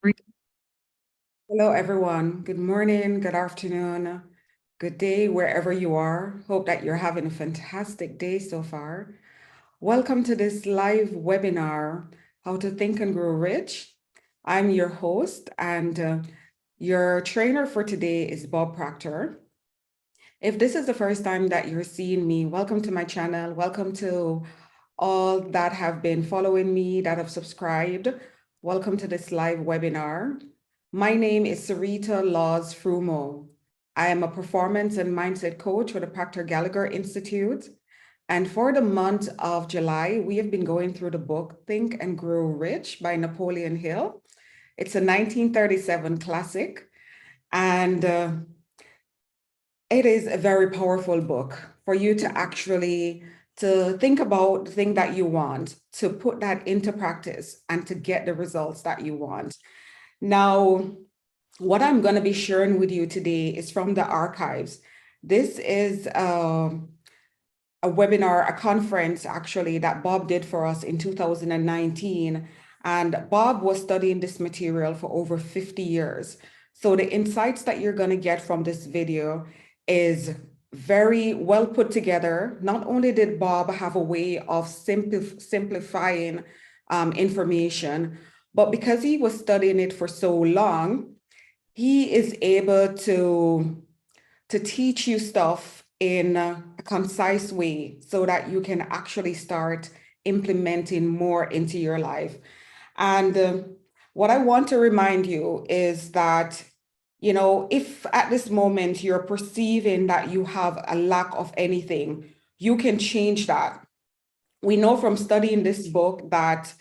Hello, everyone. Good morning, good afternoon, good day, wherever you are. Hope that you're having a fantastic day so far. Welcome to this live webinar, How to Think and Grow Rich. I'm your host, and your trainer for today is Bob Proctor. If this is the first time that you're seeing me, welcome to my channel. Welcome to all that have been following me, that have subscribed. Welcome to this live webinar. My name is Sarita Laws-Frumau. I am a performance and mindset coach with the Proctor Gallagher Institute. And for the month of July, we have been going through the book Think and Grow Rich by Napoleon Hill. It's a 1937 classic, and it is a very powerful book for you to actually to think about the thing that you want, to put that into practice and to get the results that you want. Now, what I'm going to be sharing with you today is from the archives. This is a webinar, a conference actually that Bob did for us in 2019. And Bob was studying this material for over 50 years. So the insights that you're going to get from this video is very well put together. Not only did Bob have a way of simplifying information, but because he was studying it for so long, he is able to teach you stuff in a concise way so that you can actually start implementing more into your life. And what I want to remind you is that, you know, if at this moment you're perceiving that you have a lack of anything, you can change that. We know from studying this book that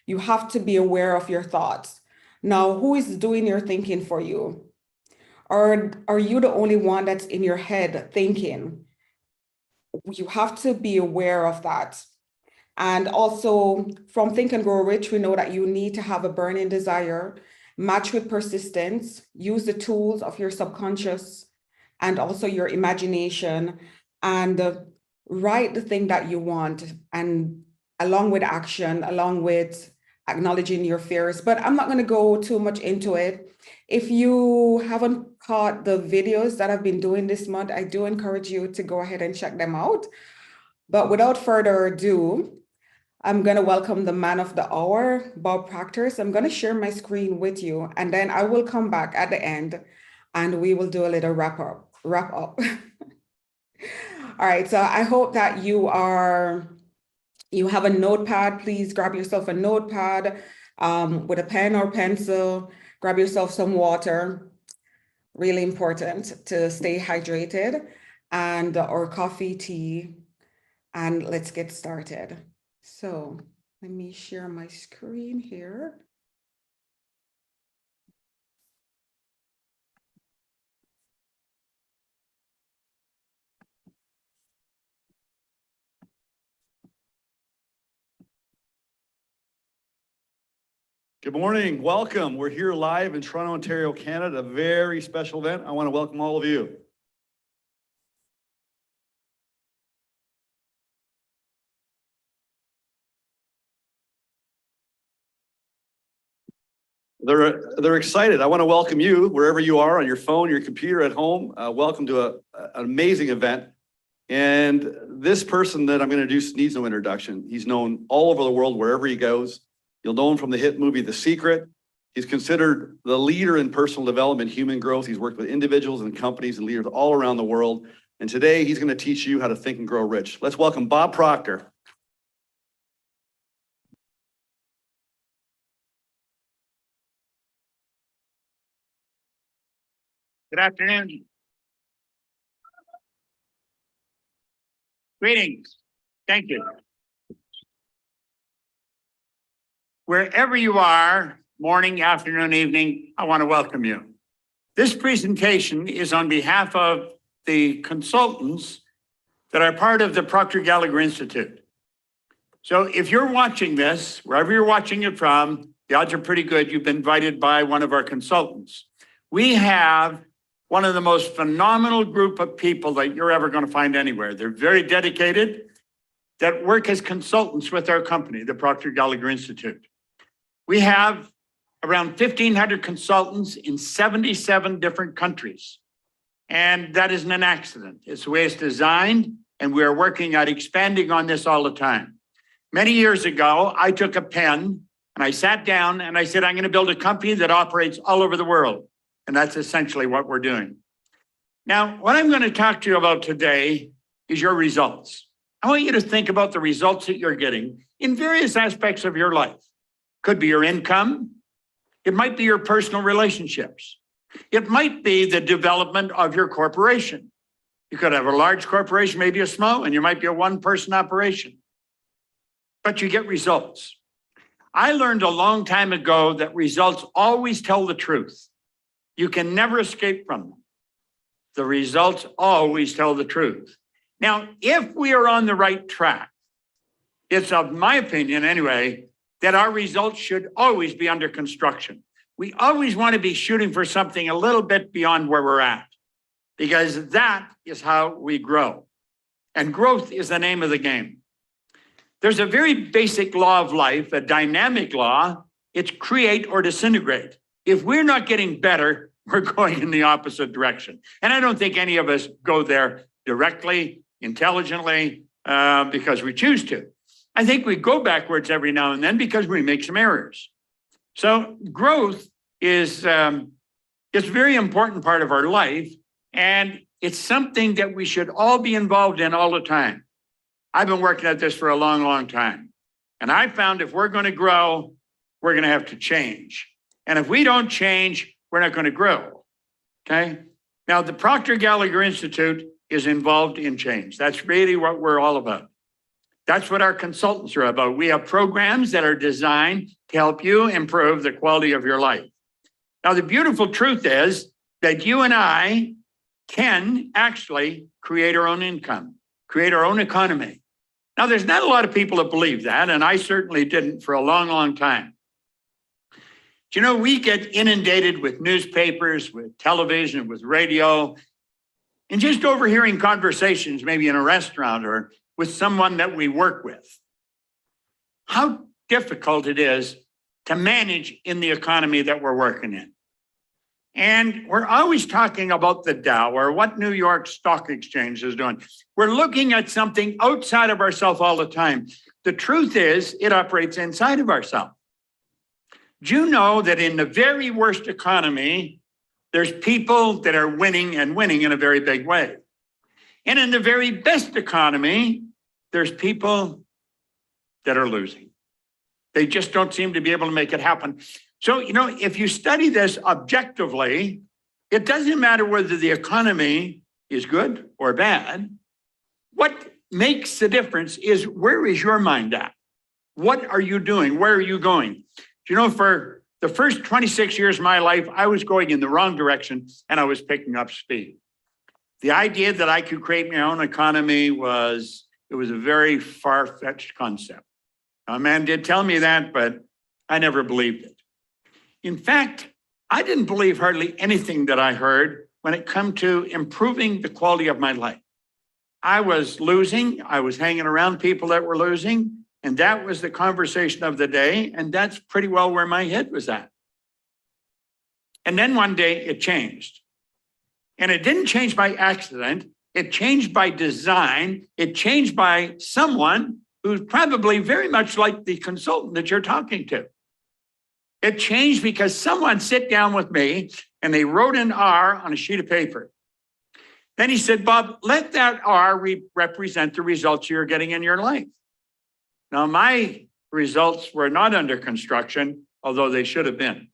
you have to be aware of your thoughts. Now, who is doing your thinking for you? Or are you the only one that's in your head thinking? You have to be aware of that. And also from Think and Grow Rich, we know that you need to have a burning desire, match with persistence, use the tools of your subconscious and also your imagination, and write the thing that you want, and along with action, along with acknowledging your fears. But I'm not going to go too much into it. If you haven't caught the videos that I've been doing this month, I do encourage you to go ahead and check them out. But without further ado, I'm going to welcome the man of the hour, Bob Proctor. So I'm going to share my screen with you, and then I will come back at the end and we will do a little wrap up. All right, so I hope that you have a notepad. Please grab yourself a notepad with a pen or pencil. Grab yourself some water. Really important to stay hydrated, and or coffee, tea, and let's get started. So let me share my screen here. Good morning, welcome. We're here live in Toronto, Ontario, Canada, a very special event. I want to welcome all of you. They're excited. I want to welcome you wherever you are, on your phone, your computer, at home. Welcome to an amazing event. And this person that I'm going to introduce needs no introduction. He's known all over the world, wherever he goes. You'll know him from the hit movie, The Secret. He's considered the leader in personal development, human growth. He's worked with individuals and companies and leaders all around the world. And today he's going to teach you how to think and grow rich. Let's welcome Bob Proctor. Good afternoon. Greetings. Thank you. Wherever you are, morning, afternoon, evening, I want to welcome you. This presentation is on behalf of the consultants that are part of the Proctor Gallagher Institute. So if you're watching this, wherever you're watching it from, the odds are pretty good you've been invited by one of our consultants. We have one of the most phenomenal group of people that you're ever going to find anywhere. They're very dedicated, that work as consultants with our company, the Proctor Gallagher Institute. We have around 1,500 consultants in 77 different countries. And that isn't an accident. It's the way it's designed, and we are working at expanding on this all the time. Many years ago, I took a pen and I sat down and I said, I'm going to build a company that operates all over the world. And that's essentially what we're doing. Now, what I'm going to talk to you about today is your results. I want you to think about the results that you're getting in various aspects of your life. Could be your income. It might be your personal relationships. It might be the development of your corporation. You could have a large corporation, maybe a small, and you might be a one-person operation. But you get results. I learned a long time ago that results always tell the truth. You can never escape from them. The results always tell the truth. Now, if we are on the right track, it's of my opinion anyway, that our results should always be under construction. We always want to be shooting for something a little bit beyond where we're at, because that is how we grow. And growth is the name of the game. There's a very basic law of life, a dynamic law. It's create or disintegrate. If we're not getting better, we're going in the opposite direction. And I don't think any of us go there directly, intelligently, because we choose to. I think we go backwards every now and then because we make some errors. So growth is a very important part of our life, and it's something that we should all be involved in all the time. I've been working at this for a long, long time. And I found if we're going to grow, we're going to have to change. And if we don't change, we're not going to grow. Okay. Now, the Proctor Gallagher Institute is involved in change. That's really what we're all about. That's what our consultants are about. We have programs that are designed to help you improve the quality of your life. Now, the beautiful truth is that you and I can actually create our own income, create our own economy. Now, there's not a lot of people that believe that, and I certainly didn't for a long, long time. Do you know, we get inundated with newspapers, with television, with radio, and just overhearing conversations, maybe in a restaurant or with someone that we work with. How difficult it is to manage in the economy that we're working in. And we're always talking about the Dow or what New York Stock Exchange is doing. We're looking at something outside of ourselves all the time. The truth is, it operates inside of ourselves. Do you know that in the very worst economy, there's people that are winning and winning in a very big way? And in the very best economy, there's people that are losing. They just don't seem to be able to make it happen. So, you know, if you study this objectively, it doesn't matter whether the economy is good or bad. What makes the difference is, where is your mind at? What are you doing? Where are you going? Do you know, for the first 26 years of my life, I was going in the wrong direction and I was picking up speed. The idea that I could create my own economy it was a very far-fetched concept. A man did tell me that, but I never believed it. In fact, I didn't believe hardly anything that I heard when it came to improving the quality of my life. I was losing. I was hanging around people that were losing, and that was the conversation of the day, and that's pretty well where my head was at. And then one day it changed. And it didn't change by accident. It changed by design. It changed by someone who's probably very much like the consultant that you're talking to. It changed because someone sat down with me and they wrote an R on a sheet of paper. Then he said, Bob, let that R represent the results you're getting in your life. Now, my results were not under construction, although they should have been.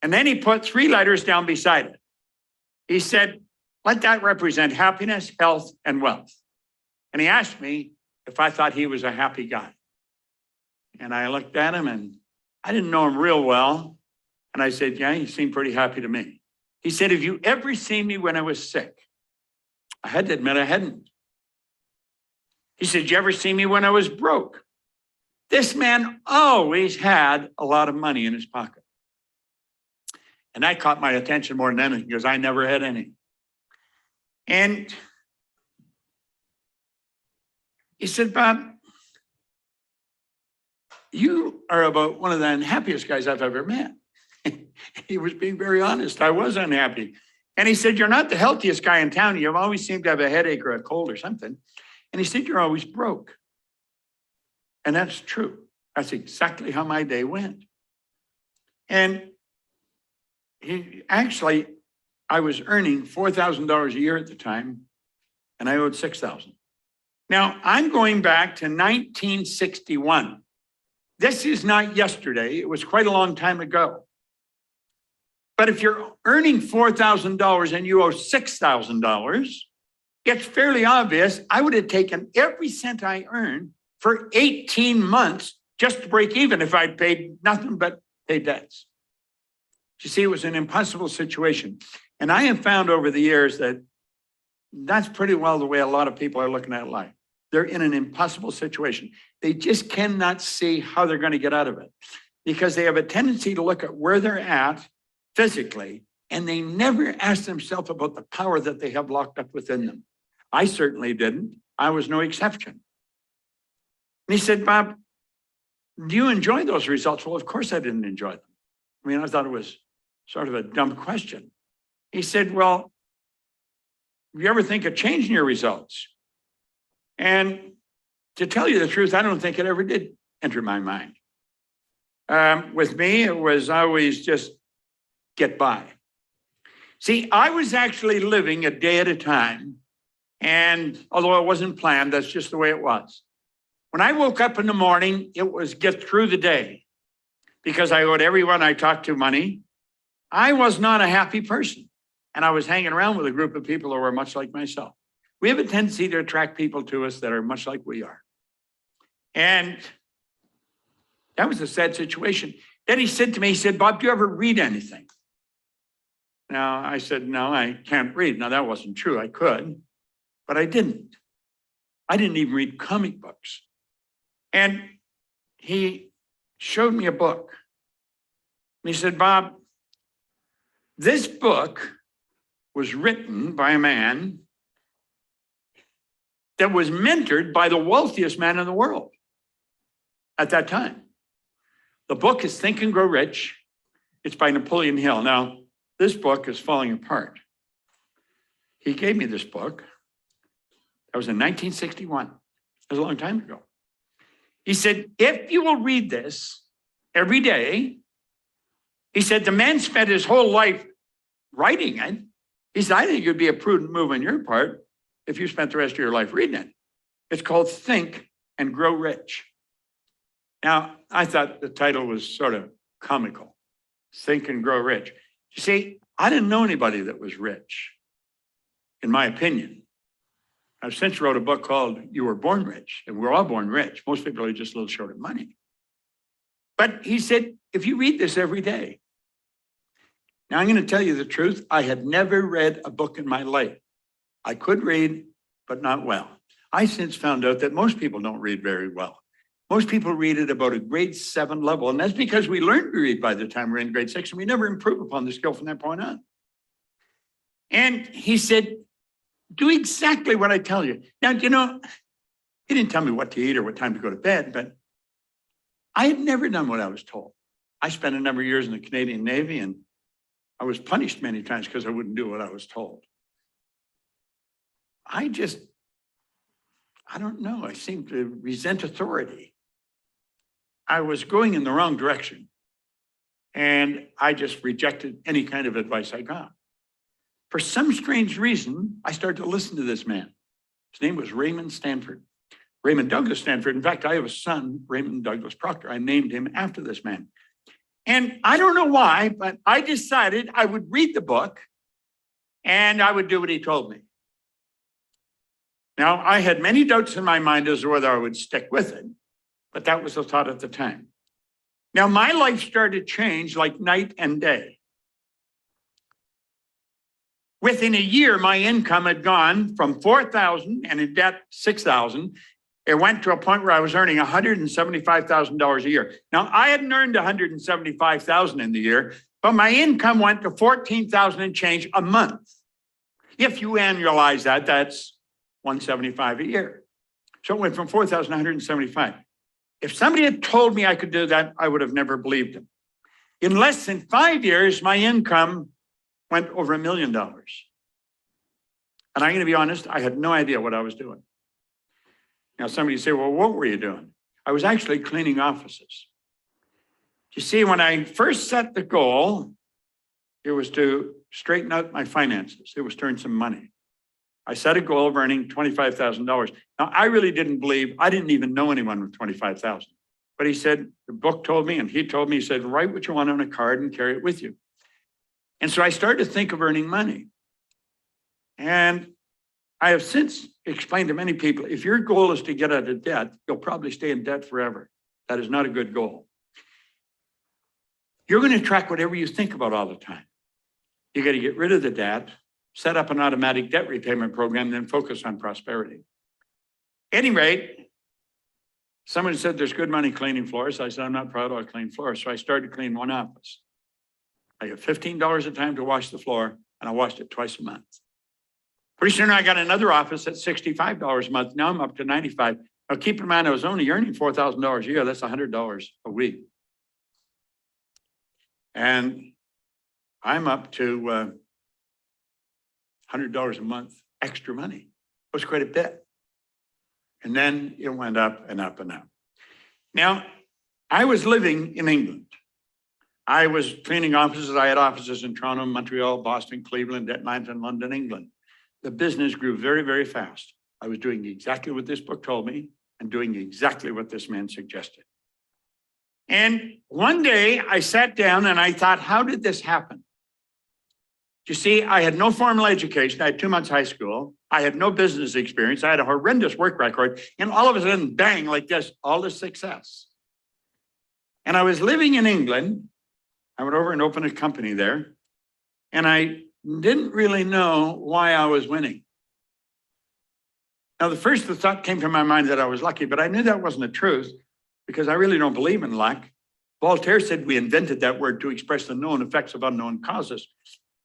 And then he put 3 letters down beside it. He said, let that represent happiness, health, and wealth. And he asked me if I thought he was a happy guy. And I looked at him, and I didn't know him real well. And I said, yeah, he seemed pretty happy to me. He said, have you ever seen me when I was sick? I had to admit I hadn't. He said, did you ever see me when I was broke? This man always had a lot of money in his pocket. And that caught my attention more than anything, because I never had any. And he said, Bob, you are about one of the unhappiest guys I've ever met. He was being very honest. I was unhappy. And he said, you're not the healthiest guy in town. You always seem to have a headache or a cold or something. And he said, you're always broke. And that's true. That's exactly how my day went. And I was earning $4,000 a year at the time, and I owed $6,000. Now, I'm going back to 1961. This is not yesterday. It was quite a long time ago. But if you're earning $4,000 and you owe $6,000, it's fairly obvious I would have taken every cent I earned for 18 months just to break even if I'd paid nothing but pay debts. You see, it was an impossible situation. And I have found over the years that that's pretty well the way a lot of people are looking at life. They're in an impossible situation. They just cannot see how they're going to get out of it because they have a tendency to look at where they're at physically, and they never ask themselves about the power that they have locked up within them. I certainly didn't. I was no exception. And he said, Bob, do you enjoy those results? Well, of course I didn't enjoy them. I mean, I thought it was sort of a dumb question. He said, well, do you ever think of changing your results? And to tell you the truth, I don't think it ever did enter my mind. With me, it was always just get by. See, I was actually living a day at a time. And although it wasn't planned, that's just the way it was. When I woke up in the morning, it was get through the day because I owed everyone I talked to money. I was not a happy person. And I was hanging around with a group of people who were much like myself. We have a tendency to attract people to us that are much like we are. And that was a sad situation. Then he said to me, he said, Bob, do you ever read anything? Now, I said, no, I can't read. Now, that wasn't true. I could, but I didn't. I didn't even read comic books. And he showed me a book. And he said, Bob, this book was written by a man that was mentored by the wealthiest man in the world at that time. The book is Think and Grow Rich. It's by Napoleon Hill. Now, this book is falling apart. He gave me this book. That was in 1961. That was a long time ago. He said, if you will read this every day, he said, the man spent his whole life writing it. He said, I think it would be a prudent move on your part if you spent the rest of your life reading it. It's called Think and Grow Rich. Now, I thought the title was sort of comical, Think and Grow Rich. You see, I didn't know anybody that was rich, in my opinion. I've since wrote a book called You Were Born Rich, and we're all born rich. Most people are just a little short of money. But he said, if you read this every day. Now, I'm going to tell you the truth. I had never read a book in my life. I could read, but not well. I since found out that most people don't read very well. Most people read at about a grade 7 level, and that's because we learned to read by the time we're in grade 6, and we never improve upon the skill from that point on. And he said, do exactly what I tell you. Now, you know, he didn't tell me what to eat or what time to go to bed, but I had never done what I was told. I spent a number of years in the Canadian Navy, and I was punished many times because I wouldn't do what I was told. I don't know. I seemed to resent authority. I was going in the wrong direction. And I just rejected any kind of advice I got. For some strange reason, I started to listen to this man. His name was Raymond Stanford. Raymond Douglas Stanford. In fact, I have a son, Raymond Douglas Proctor. I named him after this man. And I don't know why, but I decided I would read the book and I would do what he told me. Now, I had many doubts in my mind as to whether I would stick with it, but that was the thought at the time. Now, my life started to change like night and day. Within a year, my income had gone from $4,000 and in debt $6,000. It went to a point where I was earning $175,000 a year. Now, I hadn't earned $175,000 in the year, but my income went to $14,000 and change a month. If you annualize that, that's $175 a year. So it went from $4,000 to $175. If somebody had told me I could do that, I would have never believed him. In less than 5 years, my income went over $1 million. And I'm going to be honest, I had no idea what I was doing. Now, somebody say, well, what were you doing? I was actually cleaning offices. You see, when I first set the goal, it was to straighten out my finances. It was to earn some money. I set a goal of earning $25,000. Now, I really didn't believe, I didn't even know anyone with $25,000. But he said, the book told me, and he told me, he said, write what you want on a card and carry it with you. And so I started to think of earning money. And I have since explained to many people, if your goal is to get out of debt, you'll probably stay in debt forever. That is not a good goal. You're going to track whatever you think about all the time. You got to get rid of the debt, set up an automatic debt repayment program, then focus on prosperity. At any rate, someone said there's good money cleaning floors. I said, I'm not proud of clean floors. So I started to clean one office. I got $15 a time to wash the floor, and I washed it twice a month. Pretty soon I got another office at $65 a month. Now I'm up to $95. Now keep in mind, I was only earning $4,000 a year. That's $100 a week. And I'm up to $100 a month extra money. It was quite a bit. And then it went up and up and up. Now, I was living in England. I was cleaning offices. I had offices in Toronto, Montreal, Boston, Cleveland, Atlanta, and London, England. The business grew very, very fast. I was doing exactly what this book told me and doing exactly what this man suggested. And one day I sat down and I thought, how did this happen? You see, I had no formal education. I had 2 months high school. I had no business experience. I had a horrendous work record. And all of a sudden, bang, like this, all this success. And I was living in England. I went over and opened a company there. And I didn't really know why I was winning. Now, the thought came to my mind that I was lucky, but I knew that wasn't the truth because I really don't believe in luck. Voltaire said we invented that word to express the known effects of unknown causes.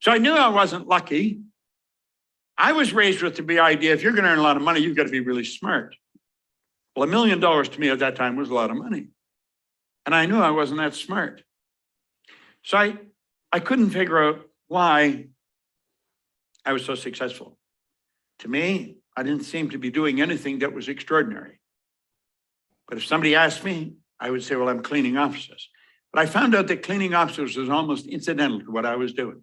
So I knew I wasn't lucky. I was raised with the idea, if you're going to earn a lot of money, you've got to be really smart. Well, $1 million to me at that time was a lot of money. And I knew I wasn't that smart. So I couldn't figure out why I was so successful. To me, I didn't seem to be doing anything that was extraordinary. But if somebody asked me, I would say, well, I'm cleaning offices. But I found out that cleaning offices was almost incidental to what I was doing.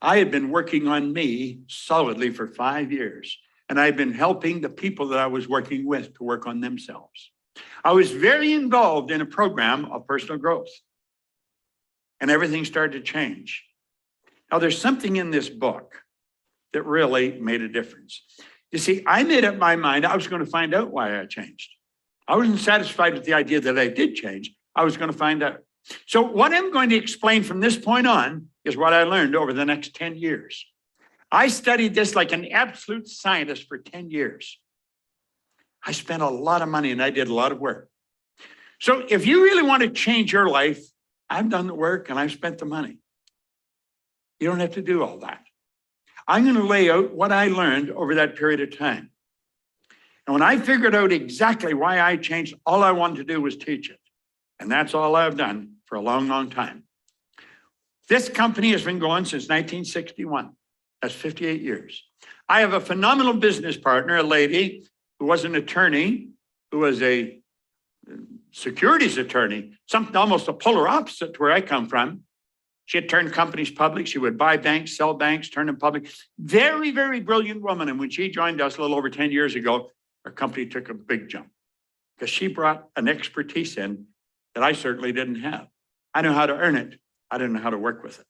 I had been working on me solidly for 5 years, and I'd been helping the people that I was working with to work on themselves. I was very involved in a program of personal growth, and everything started to change. Now, there's something in this book that really made a difference. You see, I made up my mind I was going to find out why I changed. I wasn't satisfied with the idea that I did change. I was going to find out. So what I'm going to explain from this point on is what I learned over the next 10 years. I studied this like an absolute scientist for 10 years. I spent a lot of money and I did a lot of work. So if you really want to change your life, I've done the work and I've spent the money. You don't have to do all that. I'm going to lay out what I learned over that period of time. And when I figured out exactly why I changed, all I wanted to do was teach it. And that's all I've done for a long, long time. This company has been going since 1961. That's 58 years. I have a phenomenal business partner, a lady who was an attorney, who was a securities attorney, something almost a polar opposite to where I come from. She had turned companies public. She would buy banks, sell banks, turn them public. Very, very brilliant woman. And when she joined us a little over 10 years ago, our company took a big jump because she brought an expertise in that I certainly didn't have. I know how to earn it. I didn't know how to work with it.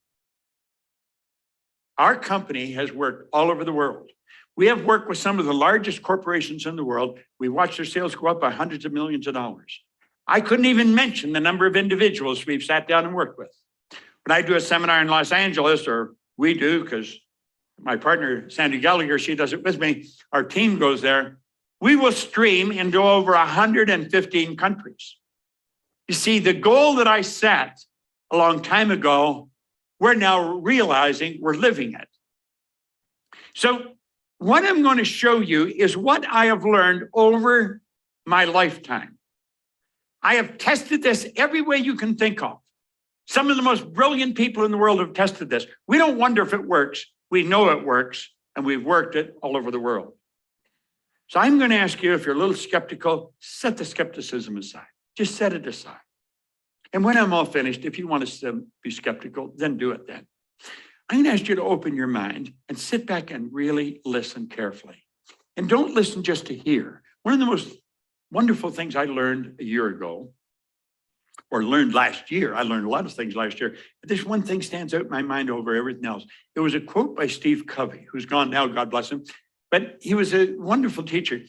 Our company has worked all over the world. We have worked with some of the largest corporations in the world. We watched their sales go up by hundreds of millions of dollars. I couldn't even mention the number of individuals we've sat down and worked with. When I do a seminar in Los Angeles, or we do, because my partner, Sandy Gallagher, she does it with me, our team goes there, we will stream into over 115 countries. You see, the goal that I set a long time ago, we're now realizing we're living it. So what I'm going to show you is what I have learned over my lifetime. I have tested this every way you can think of. Some of the most brilliant people in the world have tested this. We don't wonder if it works. We know it works, and we've worked it all over the world. So I'm going to ask you, if you're a little skeptical, set the skepticism aside. Just set it aside. And when I'm all finished, if you want to be skeptical, then do it then. I'm going to ask you to open your mind and sit back and really listen carefully. And don't listen just to hear. One of the most wonderful things I learned a year ago, or learned last year, I learned a lot of things last year, but this one thing stands out in my mind over everything else. It was a quote by Steve Covey, who's gone now, God bless him, but he was a wonderful teacher.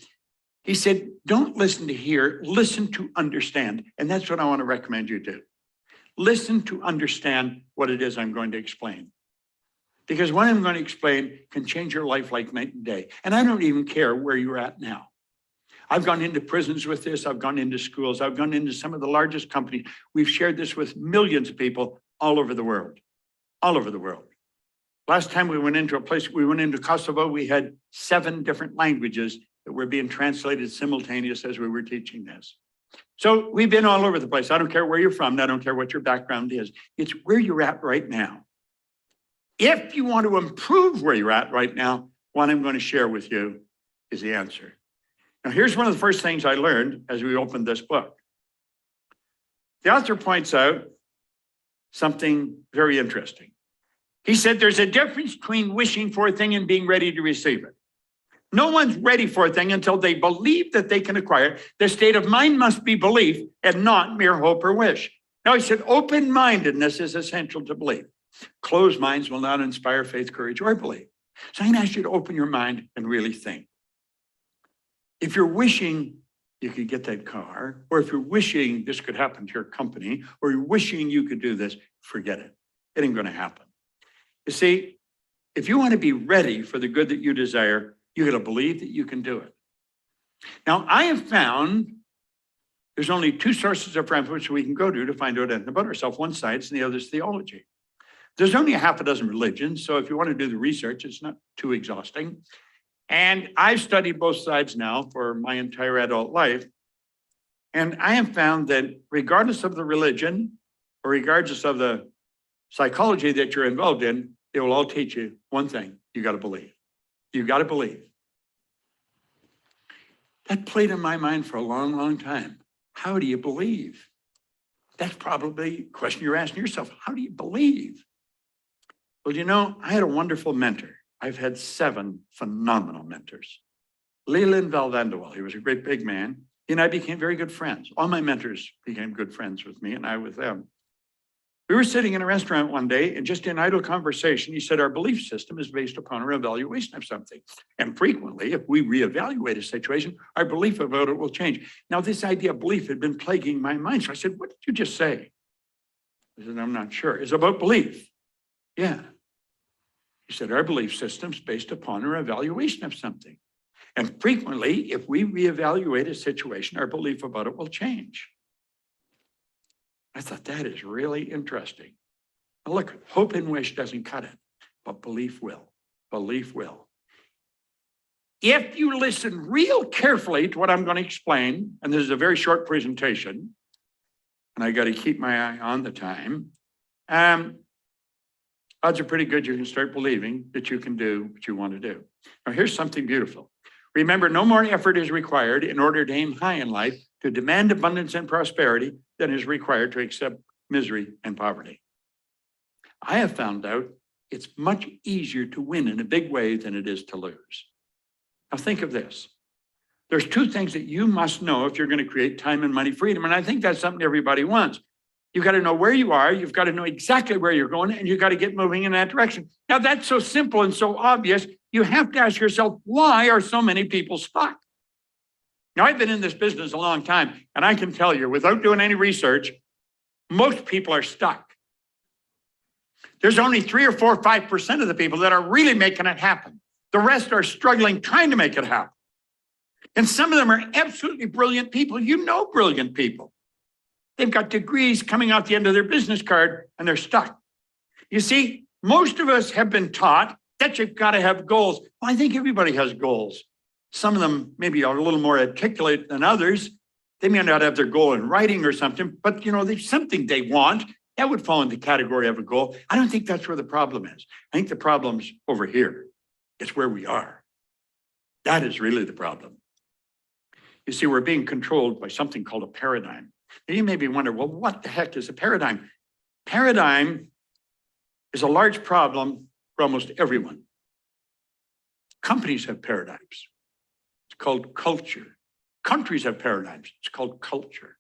He said, don't listen to hear, listen to understand. And that's what I want to recommend you do. Listen to understand what it is I'm going to explain. Because what I'm going to explain can change your life like night and day. And I don't even care where you're at now. I've gone into prisons with this. I've gone into schools. I've gone into some of the largest companies. We've shared this with millions of people all over the world, all over the world. Last time we went into a place, we went into Kosovo, we had 7 different languages that were being translated simultaneous as we were teaching this. So we've been all over the place. I don't care where you're from. I don't care what your background is. It's where you're at right now. If you want to improve where you're at right now, what I'm going to share with you is the answer. Now, here's one of the first things I learned as we opened this book. The author points out something very interesting. He said there's a difference between wishing for a thing and being ready to receive it. No one's ready for a thing until they believe that they can acquire it. The state of mind must be belief and not mere hope or wish. Now, he said open-mindedness is essential to belief. Closed minds will not inspire faith, courage, or belief. So I'm going to ask you to open your mind and really think. If you're wishing you could get that car, or if you're wishing this could happen to your company, or you're wishing you could do this, forget it. It ain't going to happen. You see, if you want to be ready for the good that you desire, you got to believe that you can do it. Now, I have found there's only 2 sources of reference we can go to find out anything about ourselves. One science and the other is theology. There's only a half a dozen religions, so if you want to do the research, it's not too exhausting. And I've studied both sides now for my entire adult life. And I have found that regardless of the religion, or regardless of the psychology that you're involved in, they will all teach you one thing: you got to believe. You got to believe. That played in my mind for a long, long time. How do you believe? That's probably a question you're asking yourself. How do you believe? Well, you know, I had a wonderful mentor. I've had 7 phenomenal mentors. Leland Valvanderwall, he was a great big man. He and I became very good friends. All my mentors became good friends with me and I with them. We were sitting in a restaurant one day, and just in idle conversation, he said, our belief system is based upon our evaluation of something. And frequently, if we reevaluate a situation, our belief about it will change. Now, this idea of belief had been plaguing my mind. So I said, what did you just say? I said, I'm not sure. It's about belief. Yeah. He said, our belief system is based upon our evaluation of something. And frequently, if we reevaluate a situation, our belief about it will change. I thought that is really interesting. Now look, hope and wish doesn't cut it, but belief will. Belief will. If you listen real carefully to what I'm going to explain, and this is a very short presentation, and I got to keep my eye on the time, odds are pretty good you can start believing that you can do what you want to do. Now, here's something beautiful. Remember, no more effort is required in order to aim high in life, to demand abundance and prosperity, than is required to accept misery and poverty. I have found out it's much easier to win in a big way than it is to lose. Now, think of this. There's 2 things that you must know if you're going to create time and money freedom. And I think that's something everybody wants. You've got to know where you are. You've got to know exactly where you're going, and you've got to get moving in that direction. Now, that's so simple and so obvious. You have to ask yourself, why are so many people stuck? Now, I've been in this business a long time, and I can tell you, without doing any research, most people are stuck. There's only 3 or 4 or 5% of the people that are really making it happen. The rest are struggling, trying to make it happen. And some of them are absolutely brilliant people. You know brilliant people. They've got degrees coming out the end of their business card, and they're stuck. You see, most of us have been taught that you've got to have goals. Well, I think everybody has goals. Some of them maybe are a little more articulate than others. They may not have their goal in writing or something, but you know, there's something they want. That would fall in the category of a goal. I don't think that's where the problem is. I think the problem's over here. It's where we are. That is really the problem. You see, we're being controlled by something called a paradigm. Now you maybe wonder, well, what the heck is a paradigm? Paradigm is a large problem for almost everyone. Companies have paradigms. It's called culture. Countries have paradigms. It's called culture.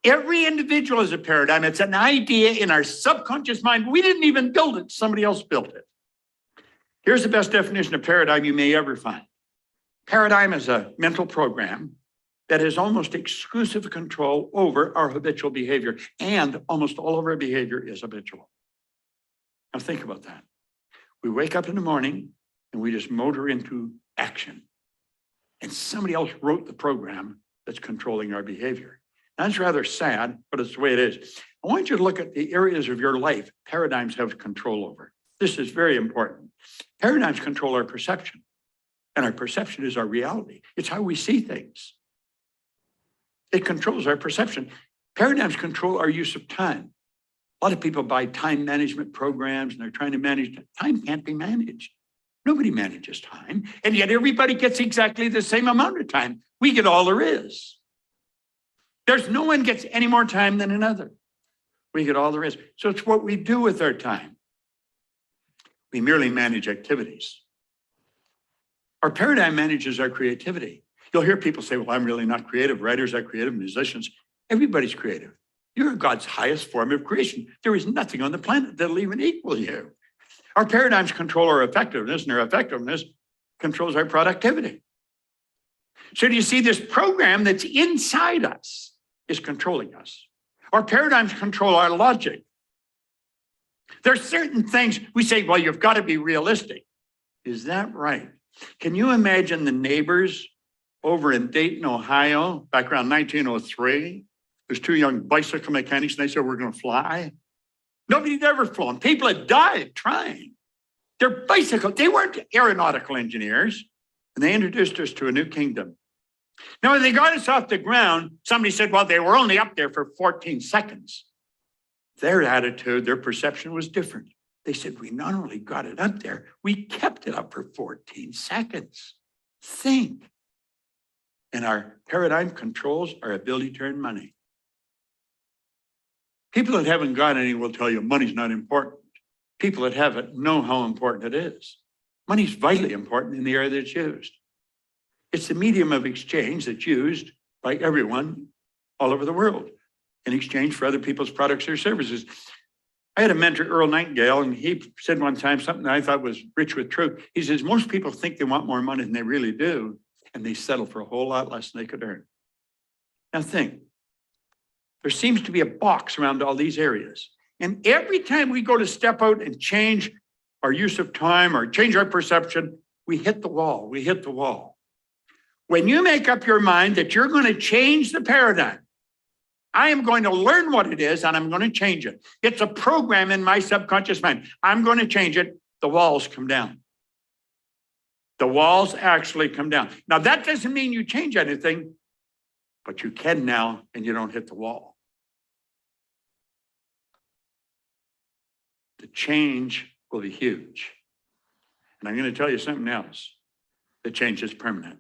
Every individual is a paradigm. It's an idea in our subconscious mind. We didn't even build it. Somebody else built it. Here's the best definition of paradigm you may ever find. Paradigm is a mental program that has almost exclusive control over our habitual behavior, and almost all of our behavior is habitual. Now think about that. We wake up in the morning and we just motor into action. And somebody else wrote the program that's controlling our behavior. That's rather sad, but it's the way it is. I want you to look at the areas of your life paradigms have control over. This is very important. Paradigms control our perception, and our perception is our reality. It's how we see things. It controls our perception. Paradigms control our use of time. A lot of people buy time management programs and they're trying to manage time. Time can't be managed. Nobody manages time, and yet everybody gets exactly the same amount of time. We get all there is. There's no one gets any more time than another. We get all there is. So it's what we do with our time. We merely manage activities. Our paradigm manages our creativity. You'll hear people say, well, I'm really not creative. Writers are creative, musicians. Everybody's creative. You're God's highest form of creation. There is nothing on the planet that'll even equal you. Our paradigms control our effectiveness, and our effectiveness controls our productivity. So do you see this program that's inside us is controlling us? Our paradigms control our logic. There's certain things we say, well, you've got to be realistic. Is that right? Can you imagine the neighbors over in Dayton, Ohio, back around 1903? There's two young bicycle mechanics, and they said, we're going to fly. Nobody'd ever flown. People had died trying. Their bicycle, they weren't aeronautical engineers, and they introduced us to a new kingdom. Now, when they got us off the ground, somebody said, well, they were only up there for 14 seconds. Their attitude, their perception was different. They said, we not only got it up there, we kept it up for 14 seconds. Think. And our paradigm controls our ability to earn money. People that haven't got any will tell you money's not important. People that have it know how important it is. Money's vitally important in the area that's used. It's the medium of exchange that's used by everyone all over the world in exchange for other people's products or services. I had a mentor, Earl Nightingale, and he said one time something that I thought was rich with truth. He says, most people think they want more money than they really do, and they settle for a whole lot less than they could earn. Now think, there seems to be a box around all these areas. And every time we go to step out and change our use of time or change our perception, we hit the wall, we hit the wall. When you make up your mind that you're going to change the paradigm, I am going to learn what it is and I'm going to change it. It's a program in my subconscious mind. I'm going to change it. The walls come down. The walls actually come down. Now, that doesn't mean you change anything, but you can now and you don't hit the wall. The change will be huge. And I'm going to tell you something else. The change is permanent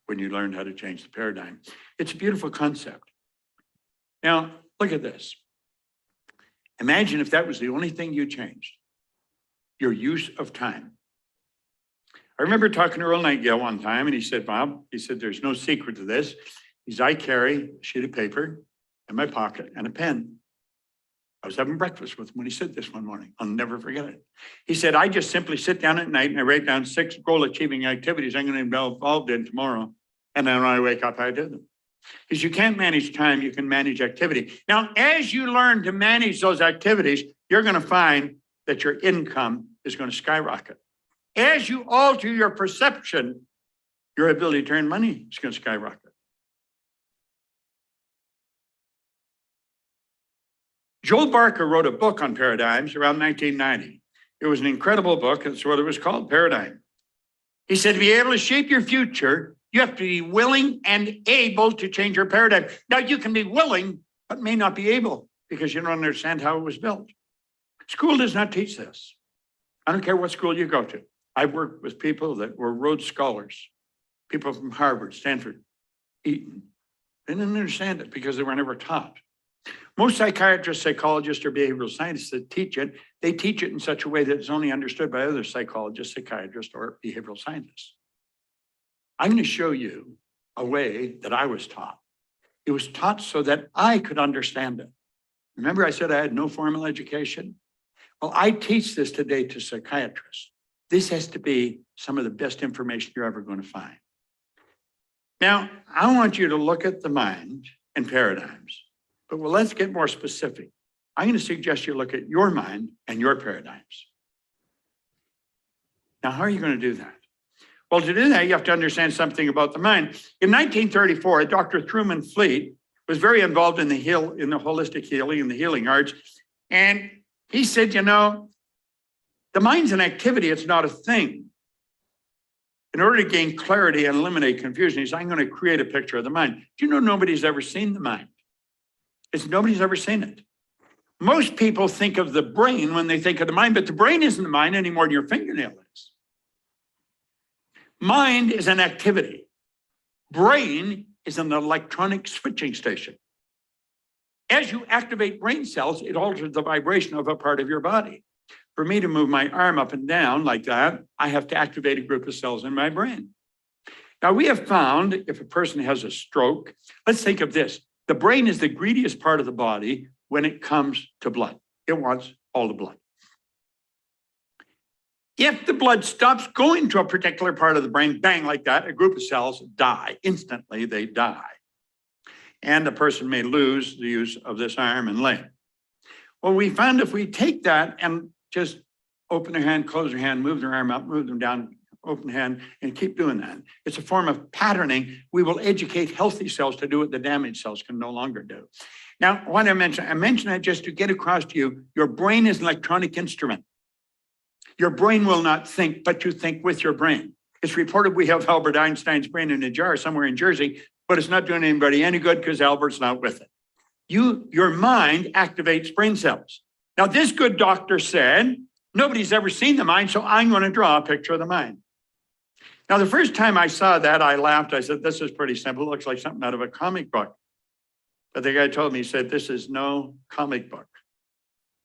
when you learn how to change the paradigm. It's a beautiful concept. Now, look at this. Imagine if that was the only thing you changed, your use of time. I remember talking to Earl Nightingale one time, and he said, Bob, he said, there's no secret to this. He said, I carry a sheet of paper in my pocket and a pen. I was having breakfast with him when he said this one morning. I'll never forget it. He said, I just simply sit down at night and I write down 6 goal-achieving activities I'm going to be involved in tomorrow. And then when I wake up, I do them. Because you can't manage time, you can manage activity. Now, as you learn to manage those activities, you're going to find that your income is going to skyrocket. As you alter your perception, your ability to earn money is going to skyrocket. Joel Barker wrote a book on paradigms around 1990. It was an incredible book. That's what it was called, Paradigm. He said, to be able to shape your future, you have to be willing and able to change your paradigm. Now, you can be willing, but may not be able, because you don't understand how it was built. School does not teach this. I don't care what school you go to. I've worked with people that were Rhodes Scholars, people from Harvard, Stanford, Eton. They didn't understand it because they were never taught. Most psychiatrists, psychologists, or behavioral scientists that teach it, they teach it in such a way that it's only understood by other psychologists, psychiatrists, or behavioral scientists. I'm going to show you a way that I was taught. It was taught so that I could understand it. Remember I said I had no formal education? Well, I teach this today to psychiatrists. This has to be some of the best information you're ever going to find. Now, I want you to look at the mind and paradigms, but let's get more specific. I'm going to suggest you look at your mind and your paradigms. Now, how are you going to do that? Well, to do that, you have to understand something about the mind. In 1934, Dr. Truman Fleet was very involved in the holistic healing and the healing arts. And he said, you know, the mind's an activity, it's not a thing. In order to gain clarity and eliminate confusion, he said, I'm going to create a picture of the mind. Do you know nobody's ever seen the mind? Nobody's ever seen it. Most people think of the brain when they think of the mind, but the brain isn't the mind any more than your fingernail is. Mind is an activity. Brain is an electronic switching station. As you activate brain cells, it alters the vibration of a part of your body. For me to move my arm up and down like that, I have to activate a group of cells in my brain. Now, we have found if a person has a stroke, let's think of this. The brain is the greediest part of the body when it comes to blood. It wants all the blood. If the blood stops going to a particular part of the brain, bang, like that, a group of cells die. Instantly, they die. And the person may lose the use of this arm and leg. Well, we found if we take that and just open their hand, close their hand, move their arm up, move them down, open hand, and keep doing that. It's a form of patterning. We will educate healthy cells to do what the damaged cells can no longer do. Now, what I mentioned that just to get across to you, your brain is an electronic instrument. Your brain will not think, but you think with your brain. It's reported we have Albert Einstein's brain in a jar somewhere in Jersey, but it's not doing anybody any good because Albert's not with it. Your mind activates brain cells. Now, this good doctor said, nobody's ever seen the mind, so I'm going to draw a picture of the mind. Now, the first time I saw that, I laughed. I said, this is pretty simple. It looks like something out of a comic book. But the guy told me, he said, this is no comic book.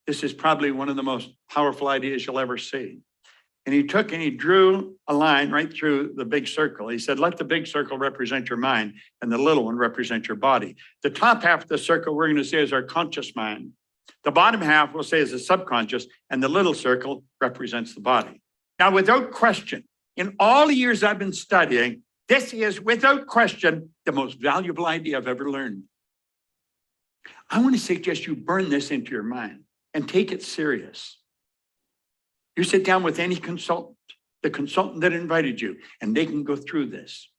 This is probably one of the most powerful ideas you'll ever see. And he took and he drew a line right through the big circle. He said, let the big circle represent your mind and the little one represent your body. The top half of the circle we're going to say is our conscious mind. The bottom half we'll say is the subconscious, and the little circle represents the body. Now, without question, in all the years I've been studying, this is without question the most valuable idea I've ever learned. I want to suggest you burn this into your mind and take it serious. You sit down with any consultant, the consultant that invited you, and they can go through this.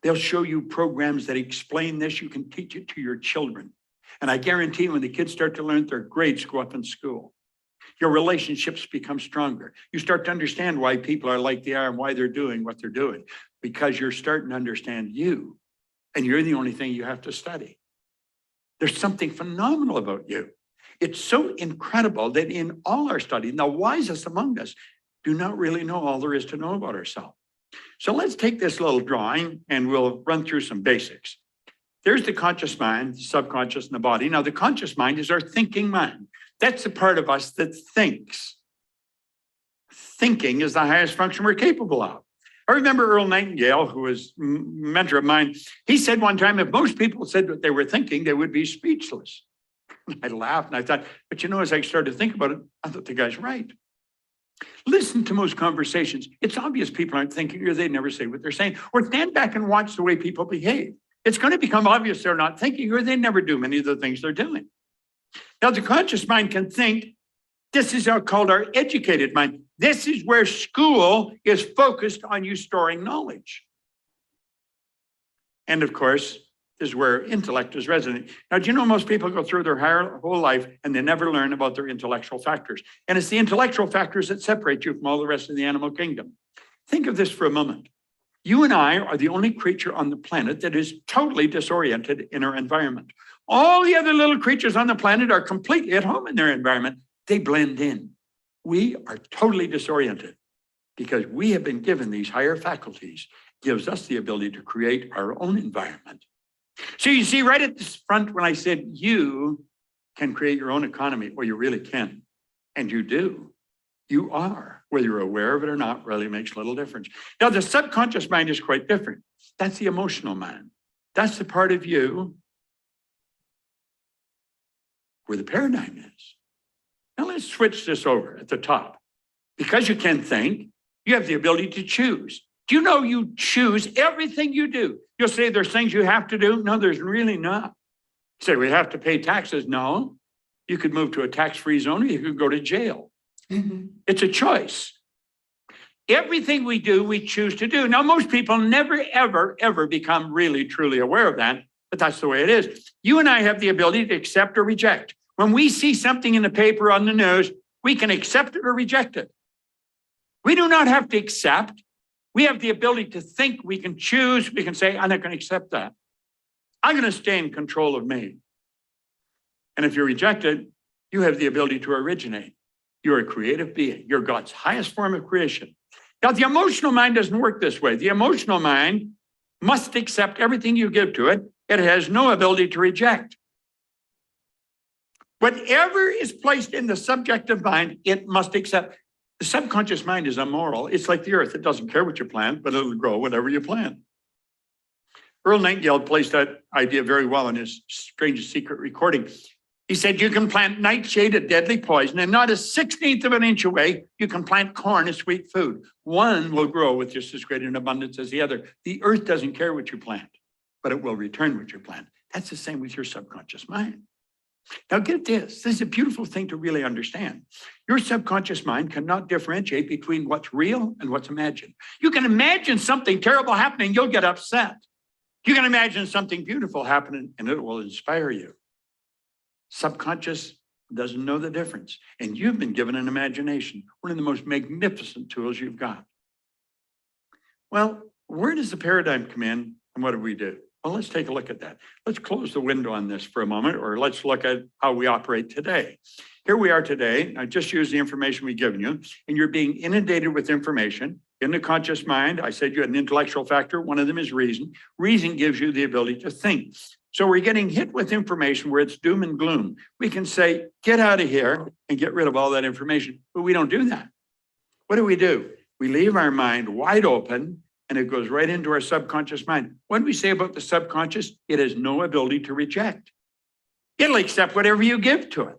They'll show you programs that explain this. You can teach it to your children. And I guarantee when the kids start to learn, their grades go up in school. Your relationships become stronger. You start to understand why people are like they are and why they're doing what they're doing, because you're starting to understand you, and you're the only thing you have to study. There's something phenomenal about you. It's so incredible that in all our study, the wisest among us do not really know all there is to know about ourselves. So let's take this little drawing and we'll run through some basics. There's the conscious mind, the subconscious, and the body. Now, the conscious mind is our thinking mind. That's the part of us that thinks. Thinking is the highest function we're capable of. I remember Earl Nightingale, who was a mentor of mine. He said one time, if most people said what they were thinking, they would be speechless. I laughed and I thought, but you know, as I started to think about it, I thought the guy's right. Listen to most conversations. It's obvious people aren't thinking or they never say what they're saying. Or stand back and watch the way people behave. It's going to become obvious they're not thinking or they never do many of the things they're doing. Now, the conscious mind can think. This is called our educated mind. This is where school is focused on you storing knowledge. And of course, this is where intellect is resident. Now, do you know most people go through their whole life and they never learn about their intellectual factors? And it's the intellectual factors that separate you from all the rest of the animal kingdom. Think of this for a moment. You and I are the only creature on the planet that is totally disoriented in our environment. All the other little creatures on the planet are completely at home in their environment. They blend in. We are totally disoriented because we have been given these higher faculties, gives us the ability to create our own environment. So you see right at this front when I said you can create your own economy, well, you really can. And you do. You are. Whether you're aware of it or not really makes little difference. Now, the subconscious mind is quite different. That's the emotional mind. That's the part of you where the paradigm is. Now let's switch this over at the top. Because you can think, you have the ability to choose. Do you know you choose everything you do? You'll say there's things you have to do. No, there's really not. You say we have to pay taxes. No, you could move to a tax-free zone or you could go to jail. It's a choice. Everything we do, we choose to do. Now, most people never, ever, ever become really, truly aware of that, but that's the way it is. You and I have the ability to accept or reject. When we see something in the paper, on the news, we can accept it or reject it. We do not have to accept. We have the ability to think. We can choose. We can say, I'm not going to accept that. I'm going to stay in control of me. And if you reject it, you have the ability to originate. You're a creative being. You're God's highest form of creation. Now, the emotional mind doesn't work this way. The emotional mind must accept everything you give to it. It has no ability to reject. Whatever is placed in the subjective mind, it must accept. The subconscious mind is immoral. It's like the earth. It doesn't care what you plant, but it'll grow whatever you plant. Earl Nightingale placed that idea very well in his Strangest Secret recording. He said, you can plant nightshade, a deadly poison, and not a 16th of an inch away, you can plant corn, a sweet food. One will grow with just as great an abundance as the other. The earth doesn't care what you plant, but it will return what you plant. That's the same with your subconscious mind. Now get this. This is a beautiful thing to really understand. Your subconscious mind cannot differentiate between what's real and what's imagined. You can imagine something terrible happening, you'll get upset. You can imagine something beautiful happening and it will inspire you. Subconscious doesn't know the difference. And you've been given an imagination, one of the most magnificent tools you've got. Well, where does the paradigm come in and what do we do? Well, let's take a look at that. Let's close the window on this for a moment, or let's look at how we operate today. Here we are today. I just used the information we've given you, and you're being inundated with information. In the conscious mind, I said you had an intellectual factor. One of them is reason. Reason gives you the ability to think. So we're getting hit with information where it's doom and gloom. We can say, get out of here and get rid of all that information, but we don't do that. What do? We leave our mind wide open and it goes right into our subconscious mind. What do we say about the subconscious? It has no ability to reject. It'll accept whatever you give to it.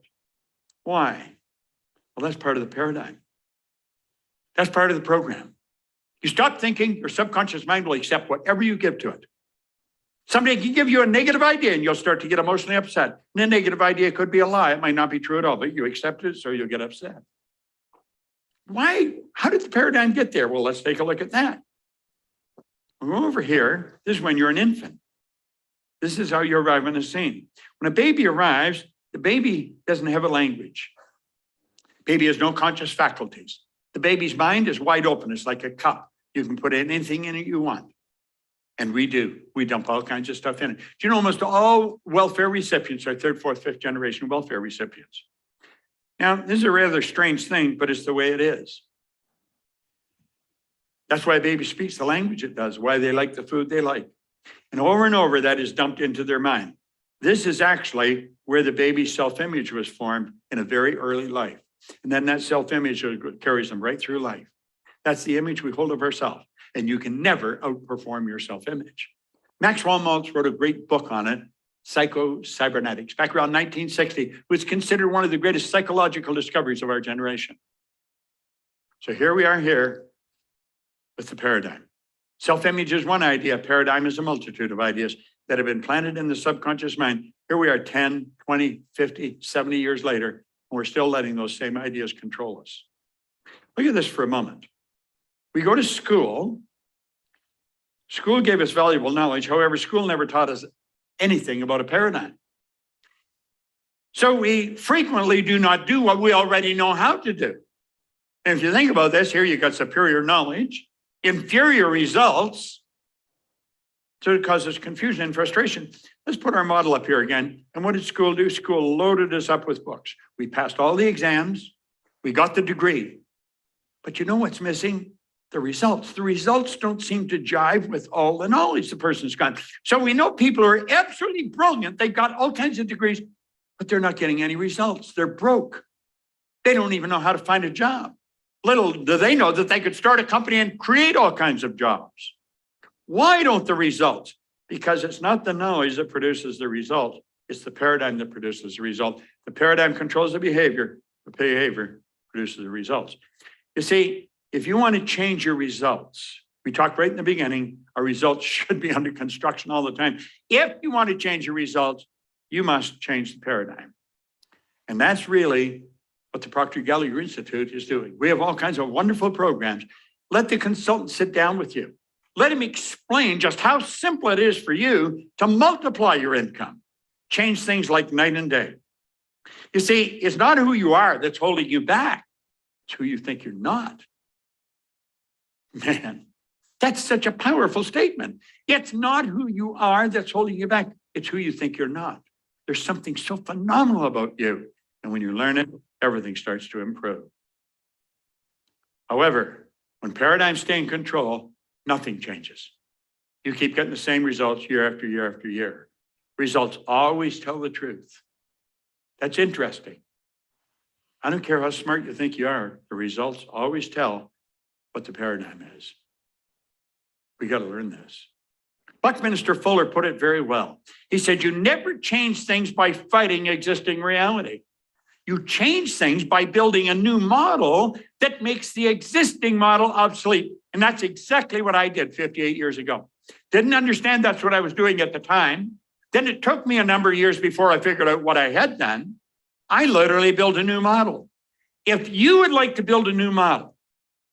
Why? Well, that's part of the paradigm. That's part of the program. You stop thinking, your subconscious mind will accept whatever you give to it. Somebody can give you a negative idea and you'll start to get emotionally upset. And the negative idea could be a lie. It might not be true at all, but you accept it, so you'll get upset. Why? How did the paradigm get there? Well, let's take a look at that. We'll go over here. This is when you're an infant. This is how you arrive on the scene. When a baby arrives, the baby doesn't have a language. Baby has no conscious faculties. The baby's mind is wide open. It's like a cup. You can put anything in it you want. And we do. We dump all kinds of stuff in it. Do you know almost all welfare recipients are third, fourth, fifth generation welfare recipients? Now, this is a rather strange thing, but it's the way it is. That's why a baby speaks the language it does, why they like the food they like. And over, that is dumped into their mind. This is actually where the baby's self-image was formed in a very early life. And then that self-image carries them right through life. That's the image we hold of ourselves. And you can never outperform your self-image. Maxwell Maltz wrote a great book on it, Psycho-Cybernetics, back around 1960. It was considered one of the greatest psychological discoveries of our generation. So here we are here with the paradigm. Self-image is one idea. Paradigm is a multitude of ideas that have been planted in the subconscious mind. Here we are 10, 20, 50, 70 years later, and we're still letting those same ideas control us. Look at this for a moment. We go to school. School gave us valuable knowledge. However, school never taught us anything about a paradigm. So we frequently do not do what we already know how to do. And if you think about this, here you got superior knowledge, inferior results, So it causes confusion and frustration. Let's put our model up here again. And what did school do? School loaded us up with books. We passed all the exams. We got the degree. But you know what's missing? The results. The results don't seem to jive with all the knowledge the person's got. So we know people are absolutely brilliant. They've got all kinds of degrees, but they're not getting any results. They're broke. They don't even know how to find a job. Little do they know that they could start a company and create all kinds of jobs. Why don't the results? Because it's not the knowledge that produces the result. It's the paradigm that produces the result. The paradigm controls the behavior. The behavior produces the results. You see, if you want to change your results, we talked right in the beginning, our results should be under construction all the time. If you want to change your results, you must change the paradigm. And that's really what the Proctor Gallagher Institute is doing. We have all kinds of wonderful programs. Let the consultant sit down with you. Let him explain just how simple it is for you to multiply your income. Change things like night and day. You see, it's not who you are that's holding you back. It's who you think you're not. Man, that's such a powerful statement. It's not who you are that's holding you back. It's who you think you're not. There's something so phenomenal about you. And when you learn it, everything starts to improve. However, when paradigms stay in control, nothing changes. You keep getting the same results year after year after year. Results always tell the truth. That's interesting. I don't care how smart you think you are, the results always tell what the paradigm is. We got to learn this. Buckminster Fuller put it very well. He said, you never change things by fighting existing reality. You change things by building a new model that makes the existing model obsolete. And that's exactly what I did 58 years ago. Didn't understand that's what I was doing at the time. Then it took me a number of years before I figured out what I had done. I literally built a new model. If you would like to build a new model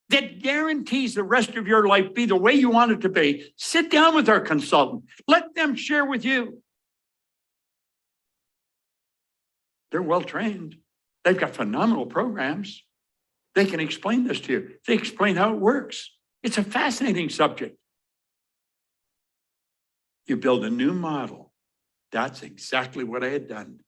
that guarantees the rest of your life be the way you want it to be, sit down with our consultant. Let them share with you. They're well-trained. They've got phenomenal programs. They can explain this to you. They explain how it works. It's a fascinating subject. You build a new model. That's exactly what I had done.